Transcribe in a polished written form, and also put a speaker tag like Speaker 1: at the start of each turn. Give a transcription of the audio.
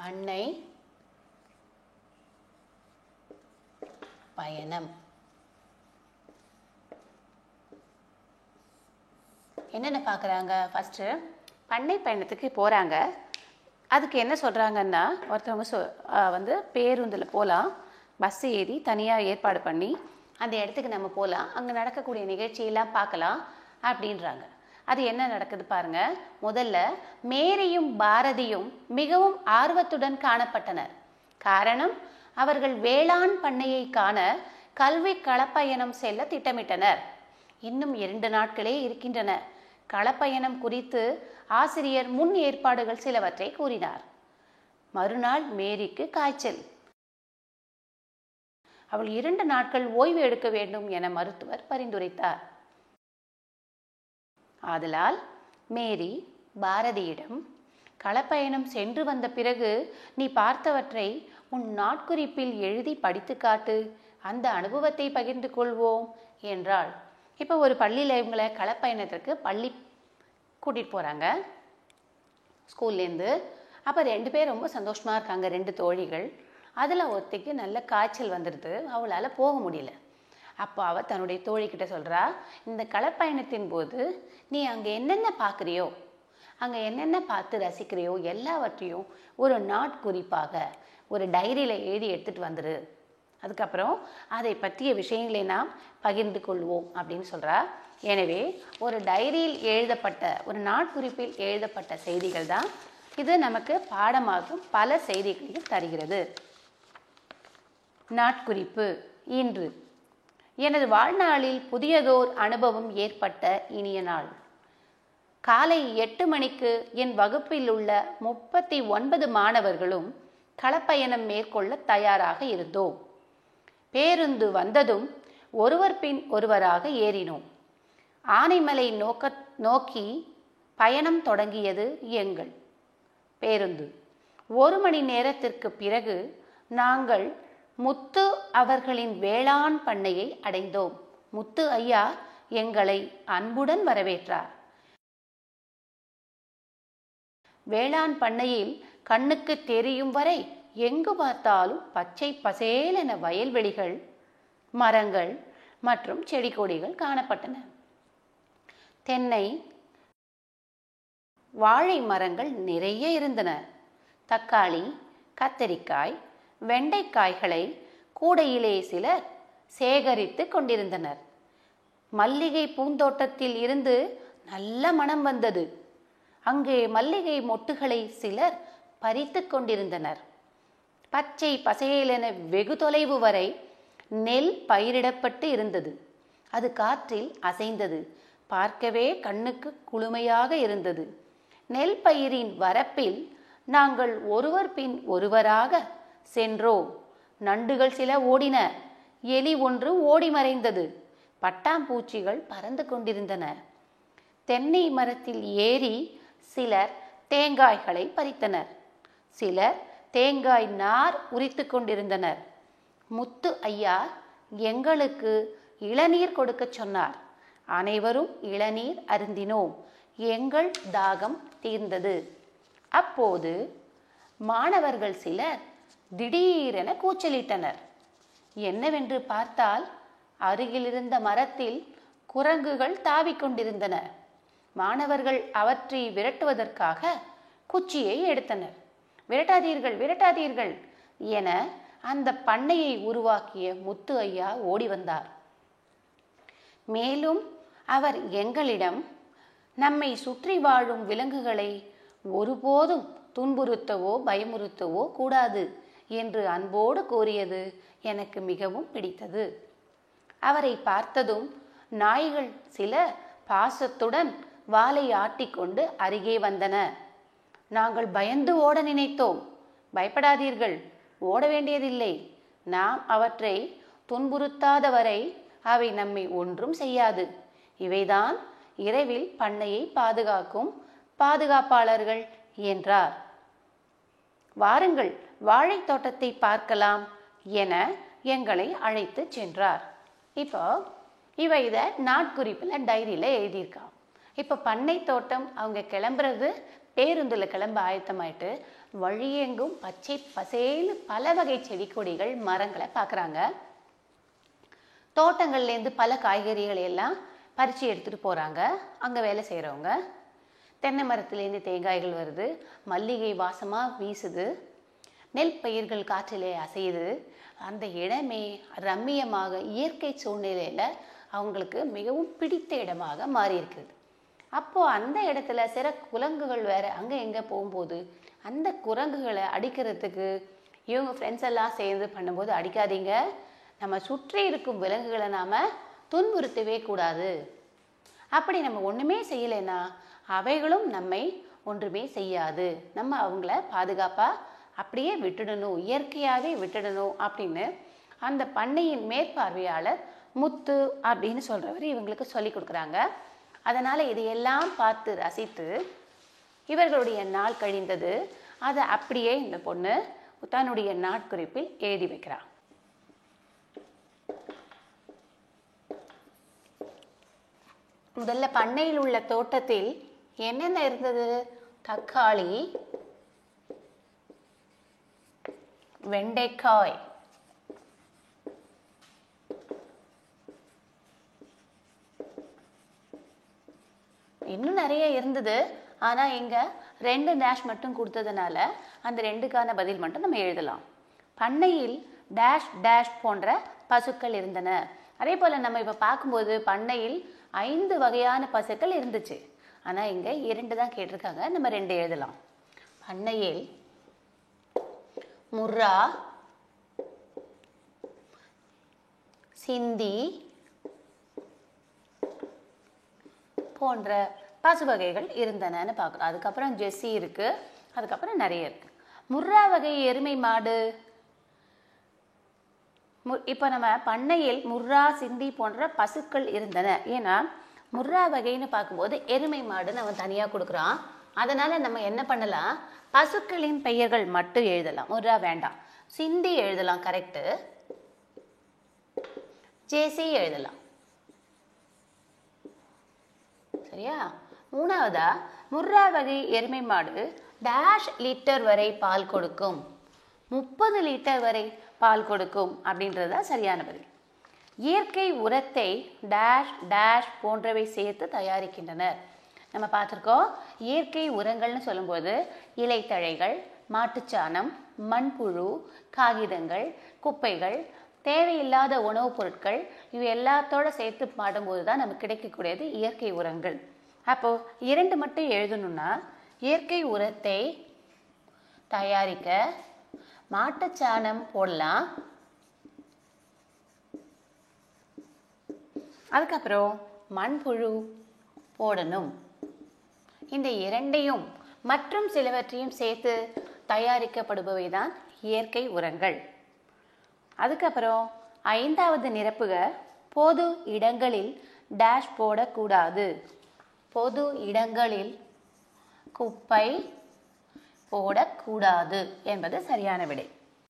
Speaker 1: பண்ணை பயணம். என்னென்ன பார்க்குறாங்க? ஃபஸ்ட்டு பண்ணை பயணத்துக்கு போகிறாங்க. அதுக்கு என்ன சொல்கிறாங்கன்னா, ஒருத்தவங்க பேருந்தில் போகலாம், பஸ் ஏறி தனியாக ஏற்பாடு பண்ணி அந்த இடத்துக்கு நம்ம போகலாம், அங்கே நடக்கக்கூடிய நிகழ்ச்சியெல்லாம் பார்க்கலாம் அப்படின்றாங்க. அது என்ன நடக்குது பாருங்க. முதல்ல மேரியும் பாரதியும் மிகவும் ஆர்வத்துடன் காணப்பட்டனர். காரணம், அவர்கள் வேளாண் பண்ணையை காண கல்வி களப்பயணம் செல்ல திட்டமிட்டனர். இன்னும் 2 நாட்களே இருக்கின்றன. களப்பயணம் குறித்து ஆசிரியர் முன் ஏற்பாடுகள் சிலவற்றை கூறினார். மறுநாள் மேரிக்கு காய்ச்சல். அவள் 2 நாட்கள் ஓய்வு எடுக்க வேண்டும் என மருத்துவர் பரிந்துரைத்தார். ஆதலால் மேரி பாரதியிடம், களப்பயணம் சென்று வந்த பிறகு நீ பார்த்தவற்றை உன் நாட்குறிப்பில் எழுதி படித்து காட்டு, அந்த அனுபவத்தை பகிர்ந்து கொள்வோம் என்றாள். இப்போ ஒரு பள்ளியில் இவங்களை களப்பயணத்திற்கு பள்ளி கூட்டிகிட்டு போகிறாங்க ஸ்கூல்லேருந்து. அப்போ 2 பேர் ரொம்ப சந்தோஷமாக இருக்காங்க, 2 தோழிகள். அதில் ஒருத்திக்கு நல்ல காய்ச்சல் வந்துடுது, அவளால் போக முடியல. அப்போ அவள் தன்னுடைய தோழிக்கிட்ட சொல்கிறா, இந்த களப்பயணத்தின் போது நீ அங்கே என்னென்ன பார்க்குறியோ, அங்கே என்னென்ன பார்த்து ரசிக்கிறியோ எல்லாவற்றையும் ஒரு நாட்குறிப்பாக ஒரு டைரியில் எழுதி எடுத்துகிட்டு வந்துடு. அதுக்கப்புறம் அதை பற்றிய விஷயங்களை நாம் பகிர்ந்து கொள்வோம் அப்படின்னு சொல்கிறா. எனவே ஒரு டைரியில் எழுதப்பட்ட, ஒரு நாட்குறிப்பில் எழுதப்பட்ட செய்திகள் தான் இது நமக்கு பாடமாகும் பல செய்திகளையும் தருகிறது. நாட்குறிப்பு. இன்று எனது வாழ்நாளில் புதியதோர் அனுபவம் ஏற்பட்ட இனிய நாள். காலை 8 மணிக்கு என் வகுப்பில் உள்ள 39 மாணவர்களும் களப்பயணம் மேற்கொள்ள தயாராக இருந்தோம். பேருந்து வந்ததும் ஒருவர் பின் ஒருவராக ஏறினோம். ஆனைமலை நோக்கி பயணம் தொடங்கியது எங்கள் பேருந்து. 1 மணி நேரத்திற்கு பிறகு நாங்கள் முத்து அவர்களின் வேளாண் பண்ணையை அடைந்தோம். முத்து ஐயா எங்களை அன்புடன் வரவேற்றார். வேளாண் பண்ணையில் கண்ணுக்கு தெரியும் வரை எங்கு பார்த்தாலும் பச்சை பசேலென வயல்வெளிகள், மரங்கள் மற்றும் செடி கொடிகள் காணப்பட்டன. தென்னை, வாழை மரங்கள் நிறைய இருந்தன. தக்காளி, கத்தரிக்காய், வெண்டைக்காய்களை கூடையிலே சிலர் சேகரித்து கொண்டிருந்தனர். மல்லிகை பூந்தோட்டத்தில் இருந்து நல்ல மனம் வந்தது. அங்கே மல்லிகை மொட்டுகளை சிலர் பறித்து கொண்டிருந்தனர். பச்சை பசேலென வெகு தொலைவு வரை நெல் பயிரிடப்பட்டு இருந்தது. அது காற்றில் அசைந்தது. பார்க்கவே கண்ணுக்கு குளுமையாக இருந்தது. நெல் பயிரின் வரப்பில் நாங்கள் ஒருவர் பின் ஒருவராக சென்றோம். நண்டுகள் சில ஓடின. எலி ஒன்று ஓடி மறைந்தது. பட்டாம்பூச்சிகள் பறந்து கொண்டிருந்தன. தென்னை மரத்தில் ஏறி சிலர் தேங்காய்களை பறித்தனர். சிலர் தேங்காய் நார் உரித்து கொண்டிருந்தனர். முத்து ஐயா எங்களுக்கு இளநீர் கொடுக்க சொன்னார். அனைவரும் இளநீர் அருந்தினோம். எங்கள் தாகம் தீர்ந்தது. அப்போது மாணவர்கள் சிலர் திடீரென கூச்சலிட்டனர். என்னவென்று பார்த்தால் அருகிலிருந்த மரத்தில் குரங்குகள் தாவிக்கொண்டிருந்தன. மாணவர்கள் அவற்றை விரட்டுவதற்காக குச்சியை எடுத்தனர். விரட்டாதீர்கள், விரட்டாதீர்கள் என அந்த பண்ணையை உருவாக்கிய முத்து ஐயா ஓடி வந்தார். மேலும் அவர் எங்களிடம், நம்மை சுற்றி வாழும் விலங்குகளை ஒருபோதும் துன்புறுத்தவோ பயமுறுத்தவோ கூடாது என்று அன்போடு கூறியது எனக்கு மிகவும் பிடித்தது. அவரை பார்த்ததும் நாய்கள் சில பாசத்துடன் வாலை ஆட்டிக்கொண்டு அருகே வந்தன. நாங்கள் பயந்து ஓட நினைத்தோம். பயப்படாதீர்கள், ஓட வேண்டியதில்லை. நாம் அவற்றை துன்புறுத்தாதவரை அவை நம்மை ஒன்றும் செய்யாது. இவைதான் இரவில் பண்ணையை பாதுகாக்கும் பாதுகாப்பாளர்கள் என்றார். வாருங்கள், வாழை தோட்டத்தை பார்க்கலாம் என எங்களை அழைத்து சென்றார். இப்போ இதை நாட்குறிப்பில் டைரியில் எழுதியிருக்கான். இப்போ பண்ணை தோட்டம் அவங்க கிளம்புறது பேருந்தில் கிளம்ப ஆயத்தமாயிட்டு வழியெங்கும் பச்சை பசேல் பல வகை செடி கொடிகள் மரங்களை பார்க்குறாங்க. தோட்டங்கள்லேருந்து பல காய்கறிகளை எல்லாம் பறித்து எடுத்துகிட்டு போகிறாங்க அங்கே வேலை செய்கிறவங்க. தென்னை மரத்துலேருந்து தேங்காய்கள் வருது, மல்லிகை வாசமாக வீசுது, நெல் பயிர்கள் காற்றிலே அசையுது. அந்த இடமே ரம்மியமாக இயற்கை சூழ்நிலையில் அவங்களுக்கு மிகவும் பிடித்த இடமாக மாறி இருக்குது. அப்போது அந்த இடத்துல சில குரங்குகள் வேறு அங்கே எங்கே போகும்போது அந்த குரங்குகளை அடிக்கிறதுக்கு இவங்க ஃப்ரெண்ட்ஸ் எல்லாம் சேர்ந்து பண்ணும்போது, அடிக்காதீங்க, நம்ம சுற்றி இருக்கும் விலங்குகளை நாம் துன்புறுத்தவே கூடாது, அப்படி நம்ம ஒன்றுமே செய்யலைன்னா அவைகளும் நம்மை ஒன்றுமே செய்யாது, நம்ம அவங்கள பாதுகாப்பாக அப்படியே விட்டுடணும், இயற்கையாகவே விட்டுடணும் அப்படின்னு அந்த பண்ணையின் மேற்பார்வையாளர் முத்து அப்படின்னு சொல்கிறவர் இவங்களுக்கு சொல்லி கொடுக்குறாங்க. அதனால் இதையெல்லாம் பார்த்து ரசித்து இவர்களுடைய நாள் கழிந்தது. அதை அப்படியே இந்த பொண்ணு தன்னுடைய நாட்குறிப்பில் எழுதி வைக்கிறார். முதல்ல பண்ணையில் உள்ள தோட்டத்தில் என்னென்ன இருந்தது? தக்காளி, வெண்டைக்காய், இன்னும் நிறைய இருந்தது. ஆனால் இங்கே 2 டேஷ் மட்டும் கொடுத்ததுனால அந்த 2க்கான பதில் மட்டும் நம்ம எழுதலாம். பண்ணையில் டேஷ் டேஷ் போன்ற பசுக்கள் இருந்தன. அதே போல் நம்ம இப்போ பார்க்கும்போது பண்ணையில் 5 வகையான பசுக்கள் இருந்துச்சு. ஆனால் இங்கே 2 தான் கேட்டிருக்காங்க, நம்ம 2 எழுதலாம். பண்ணையில் முர்ரா, சிந்தி போன்ற பசு வகைகள் இருந்தனன்னு பார்க்குறோம். அதுக்கப்புறம் ஜெர்சி இருக்குது, அதுக்கப்புறம் நிறைய இருக்குது. முர்ரா வகை எருமை மாடு, இப்போ நம்ம பண்ணையில் முர்ரா, சிந்தி போன்ற பசுக்கள் இருந்தன. ஏன்னா முர்ரா வகைன்னு பார்க்கும்போது எருமை மாடு நம்ம தனியாக கொடுக்குறோம். அதனால் நம்ம என்ன பண்ணலாம், பசுக்களின் பெயர்கள் மட்டும் எழுதலாம், முர்ரா வேண்டாம். சிந்தி எழுதலாம், கரெக்டு. ஜேசி எழுதலாம், சரியா? மூணாவதா, முர்ரா வகை எருமை மாடு டேஷ் லிட்டர் வரை பால் கொடுக்கும், 30 லிட்டர் வரை பால் கொடுக்கும் அப்படின்றது தான் சரியான பதில். இயற்கை உரத்தை டேஷ் டேஷ் போன்றவை சேர்த்து தயாரிக்கின்றனர். நம்ம பார்த்துருக்கோம், இயற்கை உரங்கள்னு சொல்லும்போது இலைத்தழைகள், மாட்டுச்சாணம், மண்புழு, காகிதங்கள், குப்பைகள், தேவையில்லாத உணவுப் பொருட்கள், இவை எல்லாத்தோட சேர்த்து பாடும்போது தான் நமக்கு கிடைக்கக்கூடியது இயற்கை உரங்கள். அப்போது 2 மட்டும் எழுதணும்னா, இயற்கை உரத்தை தயாரிக்க மாட்டுச்சாணம் போடலாம், அதுக்கப்புறம் மண்புழு போடணும். இந்த 2ஐயும் மற்றும் சிலவற்றையும் சேர்த்து தயாரிக்கப்படுபவை தான் இயற்கை உரங்கள். அதுக்கப்புறம் 5வது நிரப்புக, பொது இடங்களில் டேஷ் போடக்கூடாது. பொது இடங்களில் குப்பை போடக்கூடாது என்பது சரியான விடை.